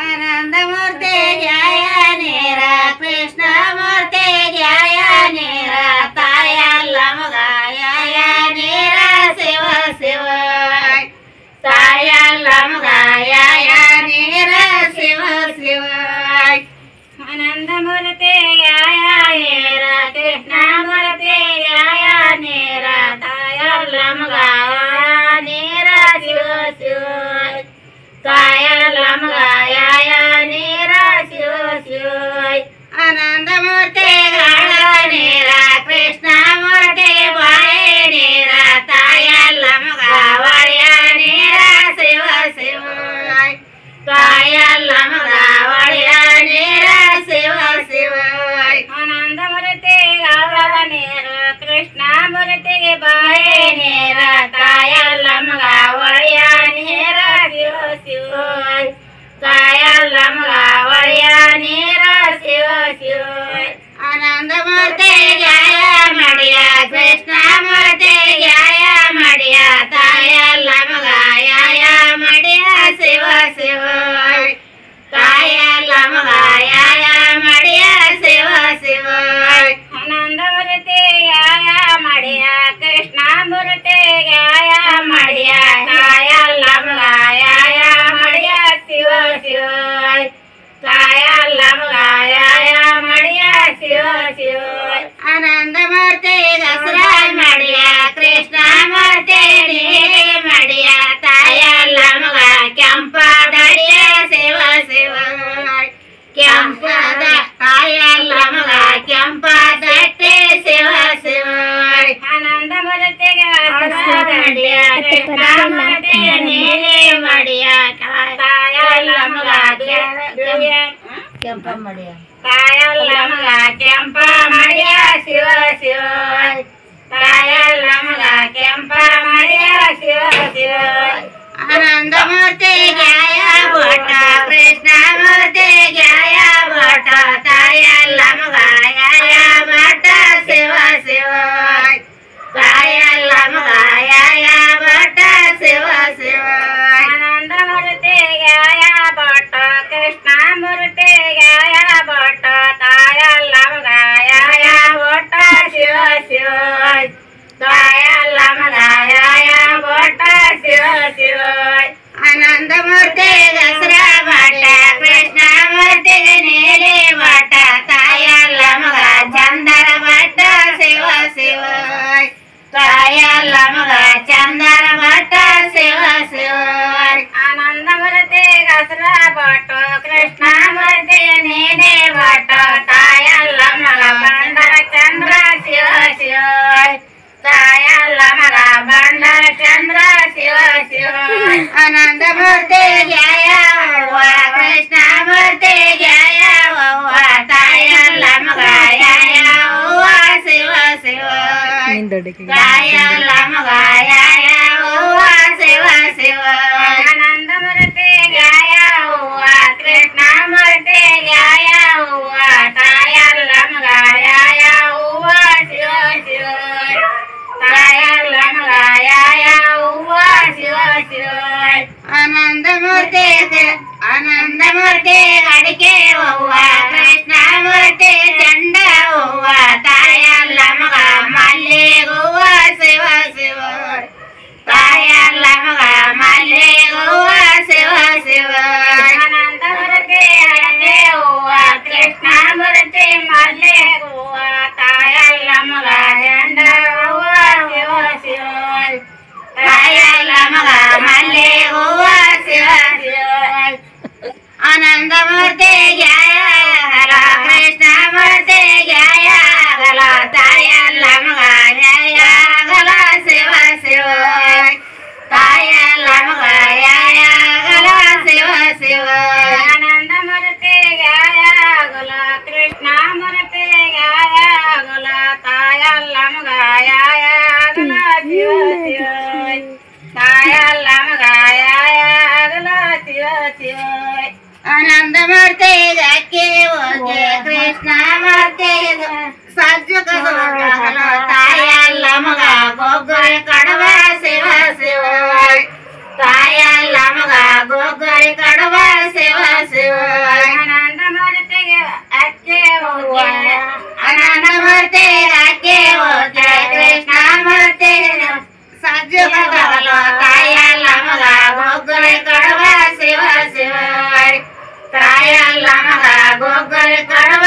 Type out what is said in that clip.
आनंदमूर्ते जय नीर कृष्णमूर्ते जय नीर तायल्लमुगाय नीर शिव शिव तायल्लमुगाय नीर शिव शिव आनंदमूर्ते जय नीर कृष्णमूर्ते जय नीर तायल्लमुगाय नीर शिव शिव तायल्लमुगाय नीर शिव शिव आनंदमूर्ते नीर कृष्णमूर्ते बाय नीर तायल्लमुगाय नीर शिव शिव तायल्लमुगाय नीर शिव शिव आनंदमूर्ते नीर कृष्णमूर्ते बाय नीर तायल्लमुगाय नीर शिव शिव तायल्लमुगाय नीर शिव शिव आनंदमूर्ते जय मडिय कृष्णमूर्ते जय मडिय तायल्लमुगाय मडिय शिव शिव तायल्लमुगाय मडिय शिव शिव आनंदमूर्ते जय मडिय कृष्णमूर्ते जय मडिय तायल्लमुगाय मडिय शिव शिव तायल्लमुगाय मडिय शिव शिव आनंदमूर्ते दसरा मडिय कृष्णमूर्ते नीरे मडिय तायल्लमुगा ಕೆಂಪದಡಿಯ ಶಿವ ಶಿವ ಕೆಂಪದ ತಾಯಲ್ಲಮುಗ ಕೆಂಪದಟ್ಟೆ ಶಿವ ಶಿವ ಆನಂದಮೂರ್ತಿಗೆ ದಡಿಯ ಕೃಷ್ಣಮೂರ್ತಿ ನೀಲಿ ಮಡಿಯ ತಾಯಲ್ಲಮುಗ ಕೆಂಪ ಮಡಿಯ ತಾಯಲ್ಲಮುಗ ಕೆಂಪ ಮಡಿಯ ಶಿವ ಶಿವ ತಾಯಲ್ಲಮುಗ ಕೆಂಪ ಮಡಿಯ ಶಿವ ಶಿವ आनंदमूर्ते जय भट्ट कृष्णमूर्ते जय भट्ट तायल्लमुगाय भट्ट शिव शिव तायल्लमुगाय भट्ट शिव शिव आनंदमूर्ते जय भट्ट कृष्णमूर्ते जय भट्ट तायल्लमुगाय भट्ट शिव शिव तायल्लमुगाय भट्ट शिव शिव आनंदमूर्ते दसरा भट्ट कृष्णमूर्ति नीली भट्ट तायल्लमुग चंदर भट्ट शिव शिव तायल्लमुग चंदर भट्ट शिव शिव आनंदमूर्ति दसरा भट्ट कृष्णमूर्ति नीली भट्ट तायल्लमुग बंदर चंद्र शिव शिव तायल्लमुग बंदर चंद्र शिव शिव आनंदमूर्ते जय कृष्णमूर्ति जय तायल्लमुगाय शिव शिव तायल्लमुगाय शिव शिव आनंदमूर्ति जय कृष्णमूर्ति जय तायल्लमुगाय शिव शिव तायल्लमुगाय शिव शिव आनंदमूर्ति आनंदमूर्ति अडिके कृष्णमूर्ति चंड तायल्लमुग मल्ले शिव शिव तायल्लमुग मल्ले शिव शिव आनंदमूर्ति अडिके कृष्णमूर्ति मल्ले तायल्लमुग चंड शिव शिव तायल्लमुग मल्ले शिव शिव आनंदमूर्ति जय कृष्णमूर्ति जय तायल्लमुग जय शिव शिव तायल्लमुग जय शिव शिव आनंदमूर्ति जय कृष्णमूर्ति जय तायल्लमुग जय शिव शिव तायल्लमुग शिव शिव आनंदमूर्ति जके कृष्णमूर्ति सज्जुक तायल्लमुग गोगुल कड़व शिव शिव ತಾಯಲ್ಲ ಮಗ ಗೊಗ್ಗರಿ ಕಡುವ ಶಿವ ಶಿವ ಅನಂತ ಮೂರ್ತಿಗೆ ಅಕ್ಕೆ ಹೋಗ ಅನಂತ ಮೂರ್ತಿಗೆ ಅಕ್ಕೆ ಹೋಗ ಕೃಷ್ಣ ಮೂರ್ತಿ ಸಜ್ಜು ಬಗಲು ತಾಯಲ್ಲ ಮಗ ಗೊಗ್ಗರಿ ಕಡುವ ಶಿವ ಶಿವ ತಾಯಲ್ಲ ಮಗ ಗೊಗ್ಗರಿ ಕಡುವ